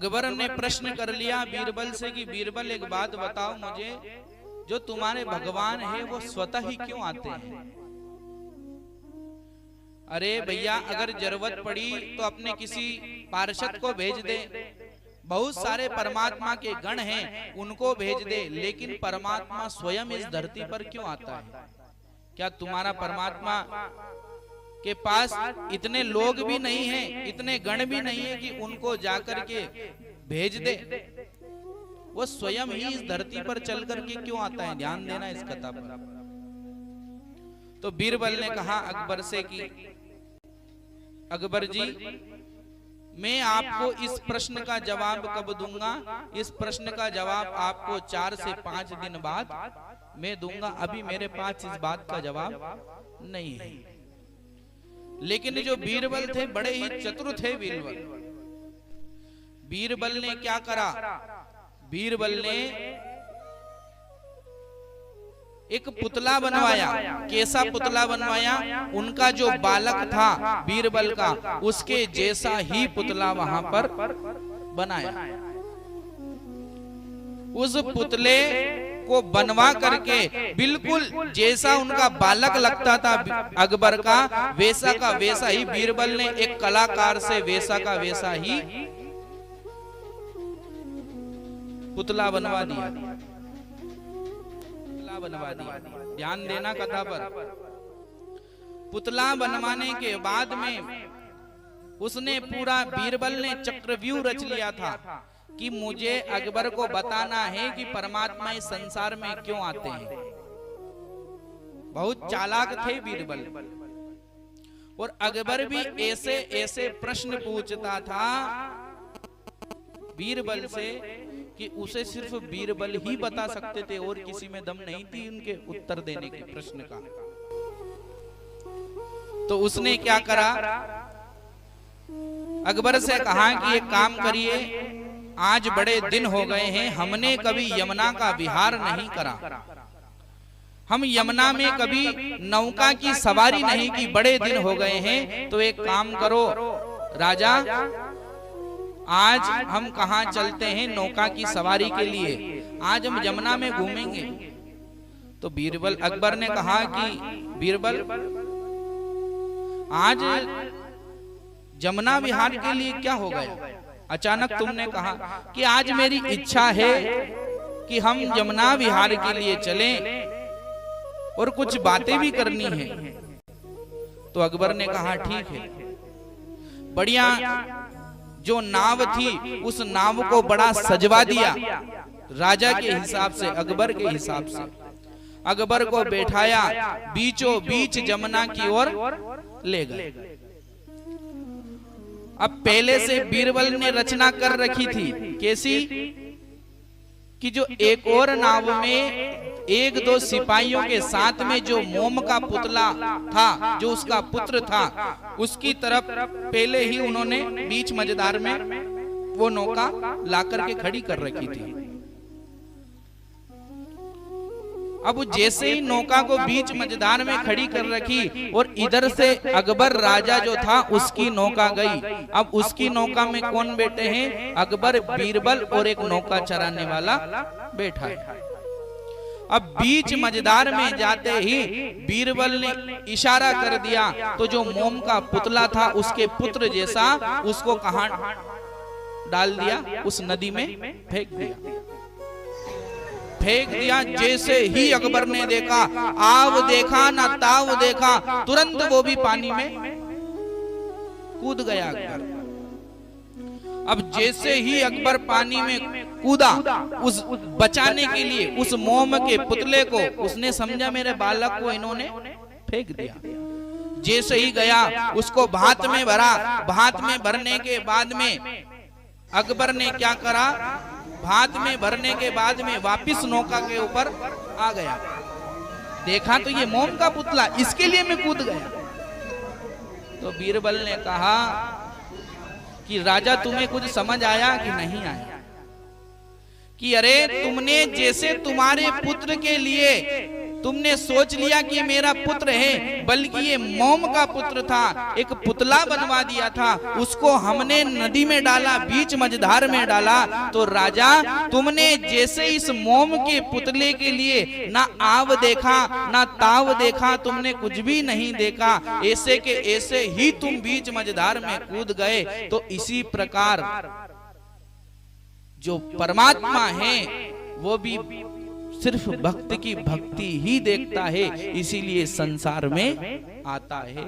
अकबर ने प्रश्न कर लिया बीरबल से कि बीरबल एक बात बताओ मुझे, जो तुम्हारे भगवान है वो स्वतः ही क्यों आते हैं? अरे भैया, अगर जरूरत पड़ी तो अपने किसी पार्षद को भेज दे, बहुत सारे परमात्मा के गण हैं उनको भेज दे, लेकिन परमात्मा स्वयं इस धरती पर क्यों आता है? क्या तुम्हारा परमात्मा के पास इतने लोग भी नहीं हैं, इतने गण भी नहीं है कि उनको जाकर के भेज दे? वो स्वयं ही इस धरती पर चल करके क्यों आता है? ध्यान देना इस कथा पर। तो बीरबल ने कहा अकबर से कि अकबर जी, मैं आपको इस प्रश्न का जवाब कब दूंगा? इस प्रश्न का जवाब आपको 4 से 5 दिन बाद मैं दूंगा। अभी मेरे पास इस बात का जवाब नहीं है। लेकिन जो बीरबल थे बड़े ही चतुर थे। बीरबल ने क्या करा? बीरबल ने एक पुतला बनवाया। कैसा पुतला बनवाया? उनका जो बालक था बीरबल का, उसके जैसा ही पुतला वहां पर बनाया। उस पुतले को बनवा करके बिल्कुल जैसा उनका बालक लगता था अकबर का, वैसा ही बीरबल ने एक कलाकार से वैसा का वैसा ही पुतला बनवा दिया। बनवा दिया। ध्यान देना कथा पर। पुतला बनवाने के बाद में उसने पूरा, बीरबल ने चक्रव्यूह रच लिया था कि मुझे अकबर को बताना है कि परमात्मा इस संसार में क्यों आते हैं। बहुत चालाक थे बीरबल। और अकबर भी ऐसे ऐसे प्रश्न पूछता था बीरबल से कि उसे सिर्फ बीरबल ही बता सकते थे और किसी में दम नहीं थी उनके उत्तर देने के प्रश्न का। तो उसने क्या करा? अकबर से कहा कि एक काम करिए, आज बड़े दिन हो गए हैं, हमने कभी यमुना का विहार नहीं करा, हम यमुना में कभी नौका की सवारी नहीं की, बड़े दिन हो गए हैं। तो एक काम करो राजा, आज हम कहाँ चलते हैं नौका की सवारी के लिए, आज हम यमुना में घूमेंगे। तो बीरबल, अकबर ने कहा कि बीरबल, आज यमुना विहार के लिए क्या हो गया? अचानक तुमने कहा कि आज मेरी इच्छा है कि हम यमुना विहार के लिए चलें और कुछ बातें भी करनी है। तो अकबर ने कहा ठीक है। बढ़िया, जो नाव थी उस नाव को बड़ा सजवा दिया राजा के हिसाब से, अकबर के हिसाब से। अकबर को बैठाया, बीचों बीच यमुना की ओर ले गए। अब पहले से बीरबल ने रचना कर रखी थी, कैसी? कि जो एक और नाव में 1-2 सिपाहियों के साथ में जो मोम का पुतला था, जो उसका पुत्र था, उसकी तरफ पहले ही उन्होंने बीच मझधार में वो नौका लाकर के खड़ी कर रखी थी। अब जैसे ही नौका को बीच मझधार में खड़ी कर रखी और इधर से अकबर राजा जो था उसकी नौका गई। अब उसकी नौका में कौन बैठे हैं? अकबर, बीरबल और एक नौका चराने वाला बैठा है। अब बीच मझधार में जाते ही बीरबल ने इशारा कर दिया, तो जो मोम का पुतला था उसके पुत्र जैसा उसको कहां डाल दिया? उस नदी में फेंक दिया। फेंक दिया। जैसे ही अकबर ने देखा, आव देखा ना ताव देखा, तुरंत वो भी पानी में कूद गया अकबर। अब जैसे ही अकबर पानी में कूदा उस बचाने के लिए उस मोम के पुतले को, उसने समझा मेरे बालक को इन्होंने फेंक दिया। जैसे ही गया उसको भात में भरा। भात में भरने के बाद में अकबर ने क्या करा? भात में भरने के बाद में वापिस नौका के ऊपर आ गया। देखा तो ये मोम का पुतला, इसके लिए मैं कूद गया। तो बीरबल ने कहा कि राजा, तुम्हें कुछ समझ आया कि नहीं आया? कि अरे तुमने जैसे तुम्हारे पुत्र के लिए तुमने सोच लिया कि मेरा पुत्र है, बल्कि ये मोम का पुत्र था, एक पुतला बनवा दिया था, उसको हमने नदी में डाला, बीच मझधार में डाला। तो राजा, तुमने जैसे इस मोम के पुतले के लिए ना आव देखा ना ताव देखा, तुमने कुछ भी नहीं देखा, ऐसे के ऐसे ही तुम बीच मझधार में कूद गए। तो इसी प्रकार जो परमात्मा है वो भी सिर्फ भक्त की भक्ति ही देखता है, इसीलिए संसार में आता है।